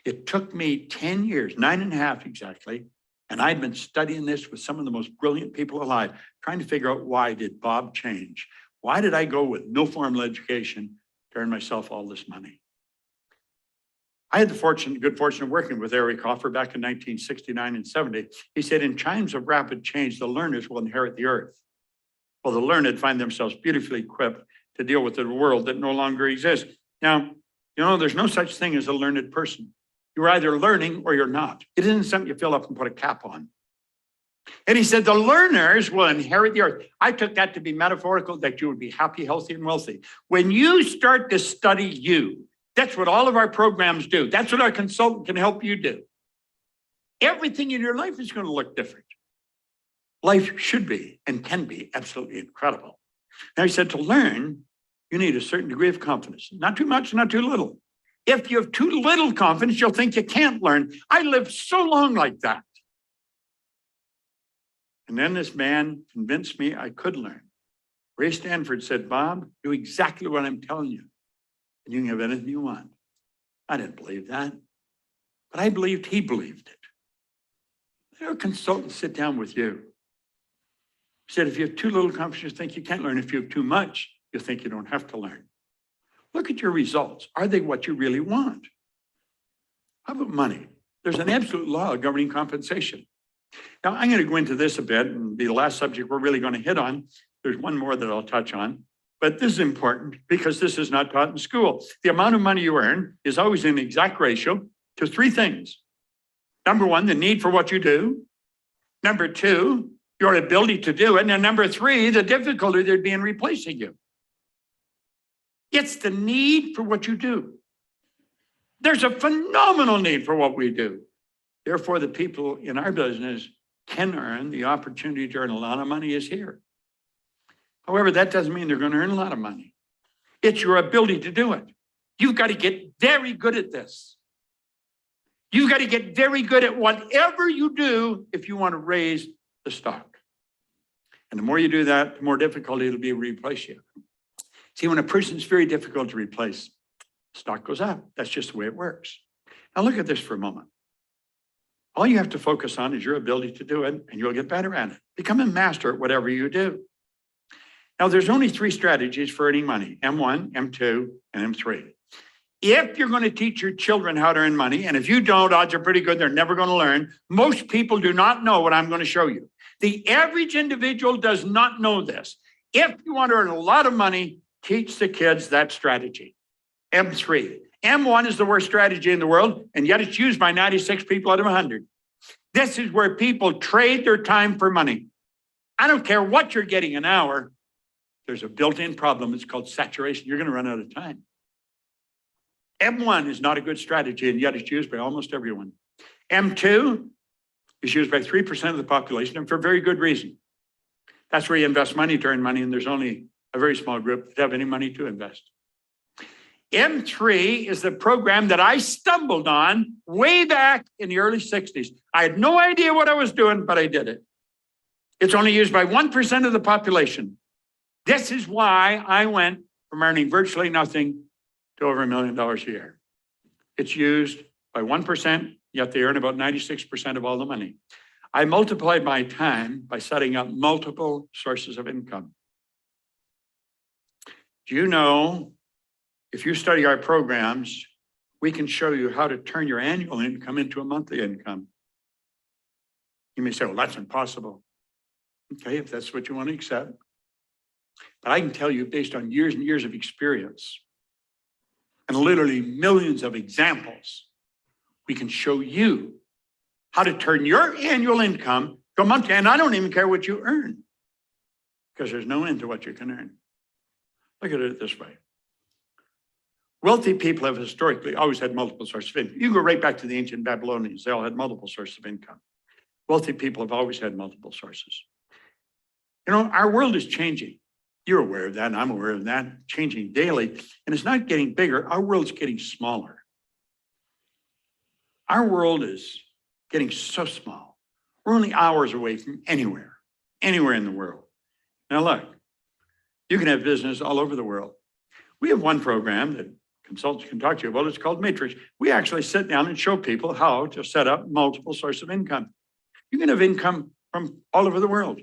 It took me 10 years, 9.5 exactly, and I'd been studying this with some of the most brilliant people alive, trying to figure out why did Bob change? Why did I go with no formal education to earn myself all this money? I had the good fortune of working with Eric Hoffer back in 1969 and 70. He said, in times of rapid change, the learners will inherit the earth. Well, the learned find themselves beautifully equipped to deal with the world that no longer exists. Now, you know, there's no such thing as a learned person. You're either learning or you're not. It isn't something you fill up and put a cap on. And he said, the learners will inherit the earth. I took that to be metaphorical, that you would be happy, healthy, and wealthy. When you start to study you, that's what all of our programs do. That's what our consultant can help you do. Everything in your life is going to look different. Life should be and can be absolutely incredible. Now, he said to learn, you need a certain degree of confidence. Not too much, not too little. If you have too little confidence, you'll think you can't learn. I lived so long like that. And then this man convinced me I could learn. Ray Stanford said, Bob, do exactly what I'm telling you, and you can have anything you want. I didn't believe that, but I believed he believed it. Let our consultant sit down with you. He said, if you have too little confidence, you think you can't learn. If you have too much, you think you don't have to learn. Look at your results. Are they what you really want? How about money? There's an absolute law governing compensation. Now, I'm going to go into this a bit and be the last subject we're really going to hit on. There's one more that I'll touch on, but this is important because this is not taught in school. The amount of money you earn is always in exact ratio to three things. Number one, the need for what you do. Number two, your ability to do it. And number three, the difficulty there'd be in replacing you. It's the need for what you do. There's a phenomenal need for what we do. Therefore, the people in our business can earn the opportunity to earn a lot of money is here. However, that doesn't mean they're going to earn a lot of money. It's your ability to do it. You've got to get very good at this. You've got to get very good at whatever you do if you want to raise the stock. And the more you do that, the more difficult it'll be to replace you. See, when a person's very difficult to replace, stock goes up. That's just the way it works. Now look at this for a moment. All you have to focus on is your ability to do it, and you'll get better at it. Become a master at whatever you do. Now, there's only 3 strategies for earning money: M1, M2, and M3. If you're going to teach your children how to earn money, and if you don't, odds are pretty good they're never going to learn. Most people do not know what I'm going to show you. The average individual does not know this. If you want to earn a lot of money, teach the kids that strategy. M3. M1 is the worst strategy in the world, and yet it's used by 96 people out of 100. This is where people trade their time for money. I don't care what you're getting an hour. There's a built-in problem. It's called saturation. You're going to run out of time. M1 is not a good strategy, and yet it's used by almost everyone. M2 is used by 3% of the population, and for very good reason. That's where you invest money to earn money, and there's only a very small group that have any money to invest. M3 is the program that I stumbled on way back in the early 60s. I had no idea what I was doing, but I did it. It's only used by 1% of the population. This is why I went from earning virtually nothing to over $1 million a year. It's used by 1%, yet they earn about 96% of all the money. I multiplied my time by setting up multiple sources of income. Do you know, if you study our programs, we can show you how to turn your annual income into a monthly income. You may say, well, that's impossible. Okay, if that's what you want to accept. But I can tell you, based on years and years of experience, and literally millions of examples, we can show you how to turn your annual income to a monthly. And I don't even care what you earn, because there's no end to what you can earn. Look at it this way. Wealthy people have historically always had multiple sources of income. You go right back to the ancient Babylonians. They all had multiple sources of income. Wealthy people have always had multiple sources. You know, our world is changing. You're aware of that, and I'm aware of that, changing daily. And it's not getting bigger. Our world's getting smaller. Our world is getting so small. We're only hours away from anywhere in the world. Now look, you can have business all over the world. We have one program that consultants can talk to you about. It's called Matrix. We actually sit down and show people how to set up multiple sources of income. You can have income from all over the world.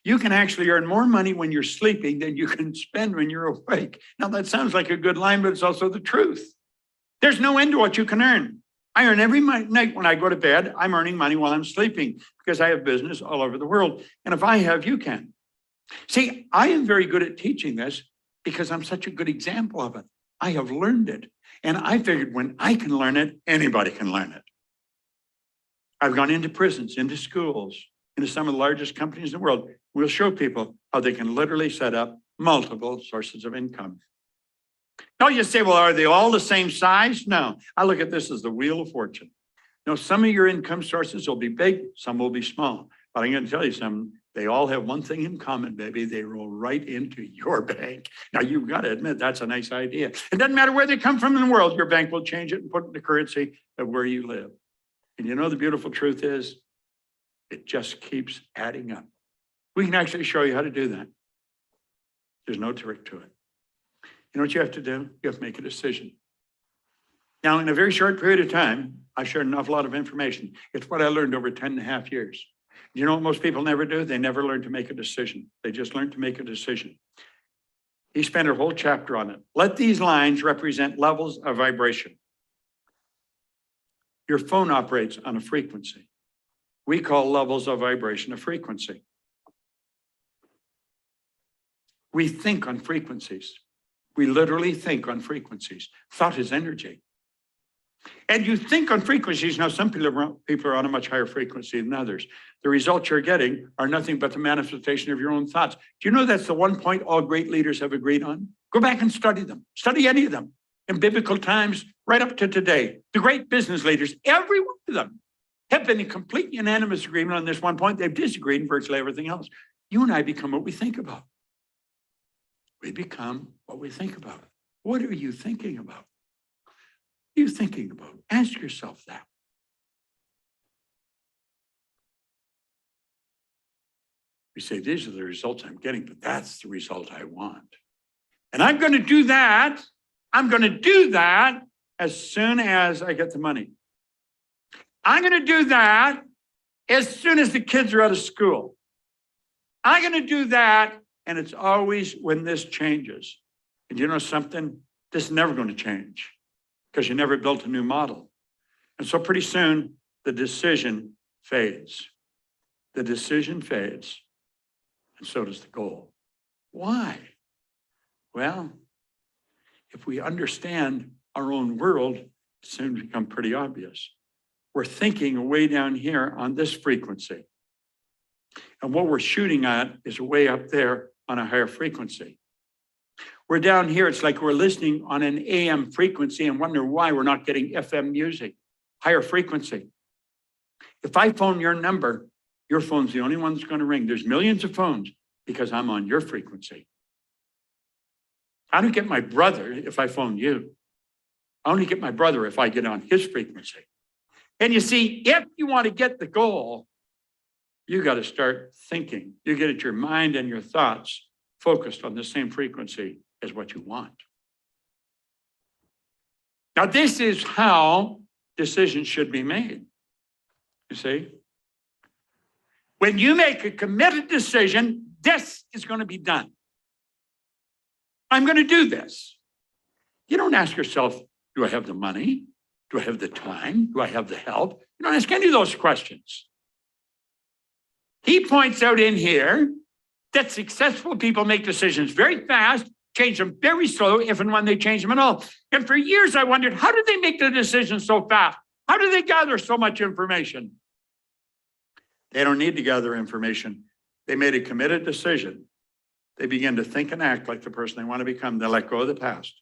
You can actually earn more money when you're sleeping than you can spend when you're awake. Now, that sounds like a good line, but it's also the truth. There's no end to what you can earn. I earn every night when I go to bed. I'm earning money while I'm sleeping because I have business all over the world. And if I have, you can. See, I am very good at teaching this because I'm such a good example of it. I have learned it. And I figured when I can learn it, anybody can learn it. I've gone into prisons, into schools, into some of the largest companies in the world. We'll show people how they can literally set up multiple sources of income. Now you say, well, are they all the same size? No, I look at this as the wheel of fortune. Now, some of your income sources will be big, some will be small. But I'm going to tell you something, they all have one thing in common, baby. They roll right into your bank. Now, you've got to admit, that's a nice idea. It doesn't matter where they come from in the world, your bank will change it and put it in the currency of where you live. And you know, the beautiful truth is, it just keeps adding up. We can actually show you how to do that. There's no trick to it. You know what you have to do? You have to make a decision. Now, in a very short period of time, I've shared an awful lot of information. It's what I learned over 10.5 years. You know what most people never do? They never learn to make a decision. They just learn to make a decision. He spent a whole chapter on it. Let these lines represent levels of vibration. Your phone operates on a frequency. We call levels of vibration a frequency. We think on frequencies. We literally think on frequencies. Thought is energy. And you think on frequencies. Now, some people are on a much higher frequency than others. The results you're getting are nothing but the manifestation of your own thoughts. Do you know that's the one point all great leaders have agreed on? Go back and study them. Study any of them. In biblical times, right up to today. The great business leaders, every one of them, have been in complete unanimous agreement on this one point. They've disagreed in virtually everything else. You and I become what we think about. We become what we think about. What are you thinking about? What are you thinking about? Ask yourself that. We say, these are the results I'm getting, but that's the result I want. And I'm going to do that. I'm going to do that as soon as I get the money. I'm going to do that as soon as the kids are out of school. I'm going to do that. And it's always when this changes. And you know something? This is never going to change because you never built a new model. And so pretty soon the decision fades. The decision fades. And so does the goal. Why? Well, if we understand our own world, it soon becomes pretty obvious. We're thinking way down here on this frequency. And what we're shooting at is way up there on a higher frequency. We're down here, it's like we're listening on an AM frequency and wonder why we're not getting FM music, higher frequency. If I phone your number, your phone's the only one that's going to ring. There's millions of phones because I'm on your frequency. I don't get my brother if I phone you. I only get my brother if I get on his frequency. And you see, if you want to get the goal, you got to start thinking. You get your mind and your thoughts focused on the same frequency as what you want. Now, this is how decisions should be made. You see? When you make a committed decision, this is going to be done. I'm going to do this. You don't ask yourself, do I have the money? Do I have the time? Do I have the help? You don't ask any of those questions. He points out in here that successful people make decisions very fast, change them very slow, if and when they change them at all. And for years, I wondered, how did they make the decisions so fast? How do they gather so much information? They don't need to gather information. They made a committed decision. They begin to think and act like the person they want to become. They let go of the past.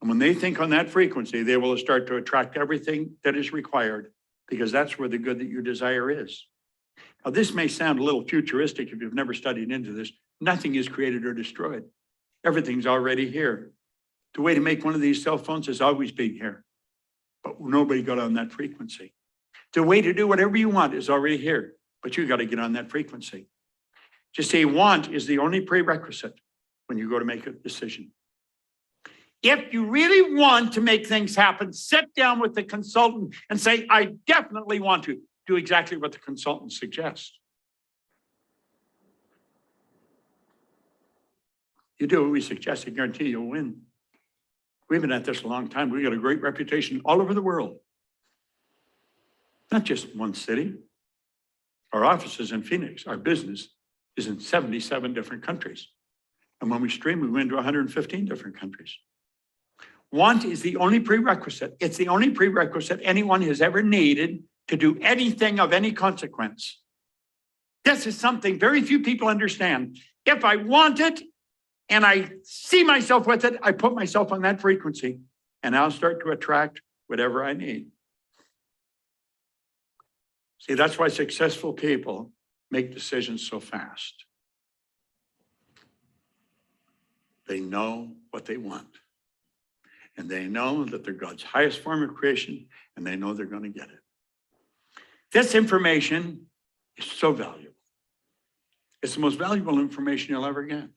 And when they think on that frequency, they will start to attract everything that is required because that's where the good that you desire is. Now, this may sound a little futuristic if you've never studied into this. Nothing is created or destroyed. Everything's already here. The way to make one of these cell phones is always being here, but nobody got on that frequency. The way to do whatever you want is already here, but you got to get on that frequency. Just say want is the only prerequisite when you go to make a decision. If you really want to make things happen, sit down with the consultant and say, I definitely want to do exactly what the consultant suggests. You do what we suggest, I guarantee you'll win. We've been at this a long time. We've got a great reputation all over the world. Not just one city. Our office is in Phoenix. Our business is in 77 different countries. And when we stream, we went to 115 different countries. Want is the only prerequisite. It's the only prerequisite anyone has ever needed to do anything of any consequence. This is something very few people understand. If I want it and I see myself with it, I put myself on that frequency and I'll start to attract whatever I need. See, that's why successful people make decisions so fast. They know what they want. And they know that they're God's highest form of creation, and they know they're going to get it. This information is so valuable. It's the most valuable information you'll ever get.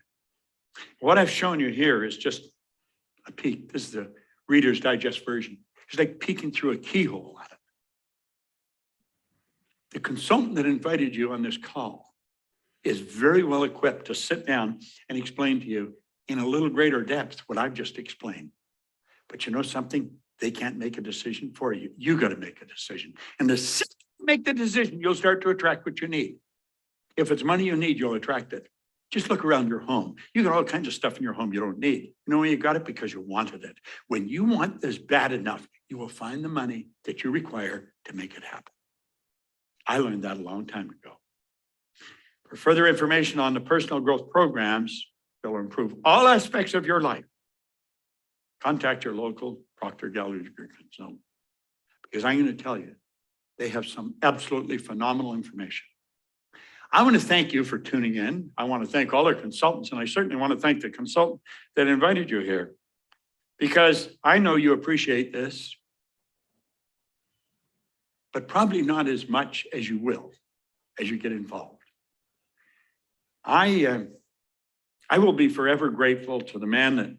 What I've shown you here is just a peek. This is the Reader's Digest version. It's like peeking through a keyhole at it. The consultant that invited you on this call is very well equipped to sit down and explain to you in a little greater depth what I've just explained. But you know something? They can't make a decision for you. You got to make a decision. And the second you make the decision, you'll start to attract what you need. If it's money you need, you'll attract it. Just look around your home. You got all kinds of stuff in your home you don't need. You know why you got it? Because you wanted it. When you want this bad enough, you will find the money that you require to make it happen. I learned that a long time ago. For further information on the personal growth programs that will improve all aspects of your life, contact your local Proctor Gallagher consultant, because I'm going to tell you, they have some absolutely phenomenal information. I want to thank you for tuning in. I want to thank all our consultants, and I certainly want to thank the consultant that invited you here, because I know you appreciate this, but probably not as much as you will as you get involved. I I will be forever grateful to the man that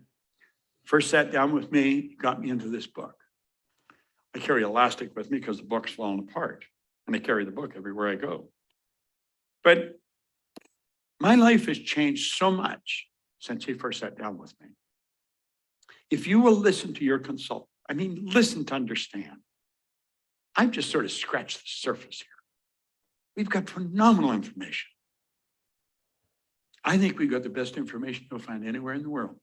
first sat down with me, got me into this book. I carry elastic with me because the book's fallen apart, and I carry the book everywhere I go. But my life has changed so much since he first sat down with me. If you will listen to your consultant, I mean, listen to understand. I've just sort of scratched the surface here. We've got phenomenal information. I think we've got the best information you'll find anywhere in the world.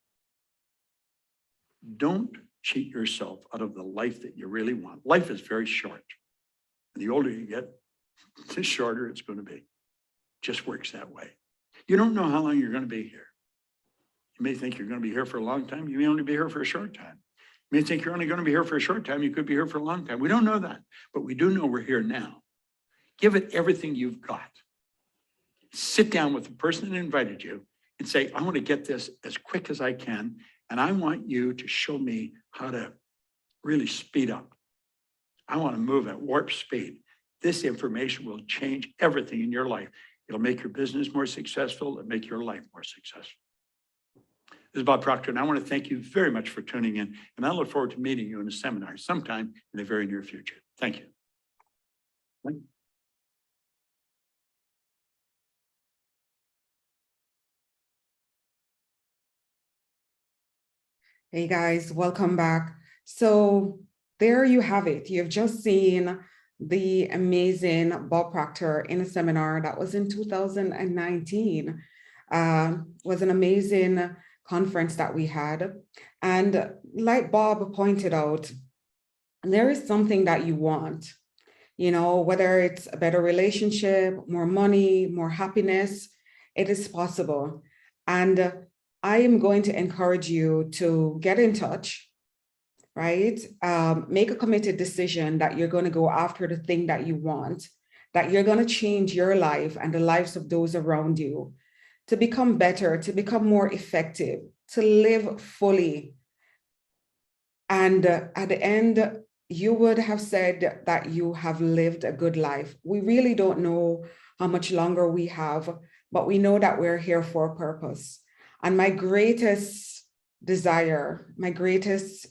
Don't cheat yourself out of the life that you really want. Life is very short. And the older you get, the shorter it's going to be. Just works that way. You don't know how long you're going to be here. You may think you're going to be here for a long time. You may only be here for a short time. You may think you're only going to be here for a short time. You could be here for a long time. We don't know that, but we do know we're here now. Give it everything you've got. Sit down with the person that invited you and say, I want to get this as quick as I can. And I want you to show me how to really speed up. I want to move at warp speed. This information will change everything in your life. It'll make your business more successful. It'll make your life more successful. This is Bob Proctor, and I want to thank you very much for tuning in. And I look forward to meeting you in a seminar sometime in the very near future. Thank you. Hey guys, welcome back. So there you have it. You've just seen the amazing Bob Proctor in a seminar that was in 2019. Was an amazing conference that we had. And like Bob pointed out, there is something that you want, you know, whether it's a better relationship, more money, more happiness, it is possible. And I am going to encourage you to get in touch, right? Make a committed decision that you're going to go after the thing that you want, that you're going to change your life and the lives of those around you to become better, to become more effective, to live fully. And at the end, you would have said that you have lived a good life. We really don't know how much longer we have, but we know that we're here for a purpose. And my greatest desire, my greatest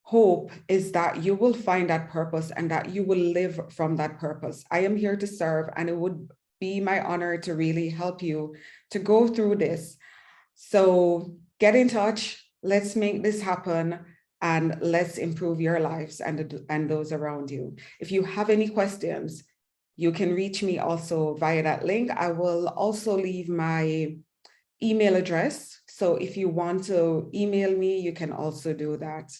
hope is that you will find that purpose and that you will live from that purpose. I am here to serve, and it would be my honor to really help you to go through this. So get in touch. Let's make this happen, and let's improve your lives and those around you. If you have any questions, you can reach me also via that link. I will also leave my email address. So if you want to email me, you can also do that.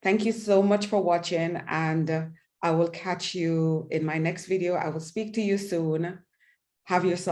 Thank you so much for watching, and I will catch you in my next video. I will speak to you soon. Have yourself